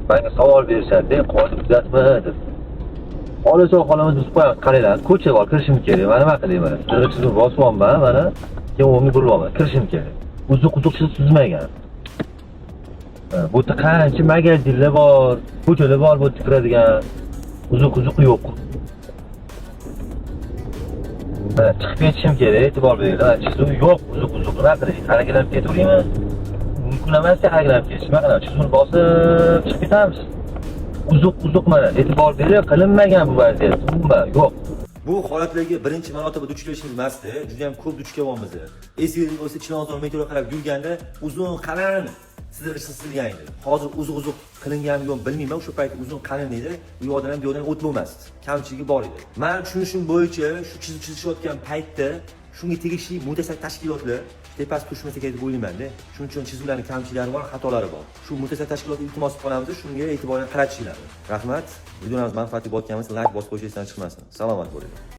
Menga savol berishadi, qoida buzatma deb. Olisol xonamiz buzib qo'yamiz, qaranglar, ko'chaga olib kirishim kerak. Mana nima qilayman? Sizni bosyapman, mana. Keyin o'rniga buryapman, kirishim kerak. Uzuq chizmagan. Bu yerda qancha magazinlar bor, ko'chalar bor, bu yerga kiradigan. Uzuq yo'q. Chiqib ketishim kerak, e'tibor beringlar. Chizuv yo'q, uzuq nima qiling? Harakatlanib ketaveraymi? Mumkin emas, harakatlanib ketish. Mana chizuvni bosib chiqib ketamiz. Uzuq mana, e'tibor bering, qilinmagan bu vaziyat. Umuman yo'q. Bu holatlarga birinchi marotaba duch kelishimiz emasdi. Juda ham ko'p duch kelyapmiz. Esingizda bo'lsa, Chilonzor metroga qarab yurganda uzun qalin sizlar silgan edi. Hozir uzuq qilingan yo'q bilmayman, o'sha payt uzun qalin edi. Bu yoqdan ham bu yoqdan o'tib bo'lmasdi. Kamchiligi bor edi. Men tushunishim bo'yicha shu chizishayotgan paytda shunga tegishli mutasaddi tashkilotlar tepasi tushmasa kerak deb o'ylayman-da. Shuning uchun chizuvlarning kamchiliklari bor, xatolari bor. Shu mutasaddi tashkilotga iltimos qilamiz, shunga e'tiborni qaratishinglar. Rahmat. Videolarimiz manfaatli bo'lganmisa like bosib qo'yishingizdan chiqmasin. Salomat bo'ling.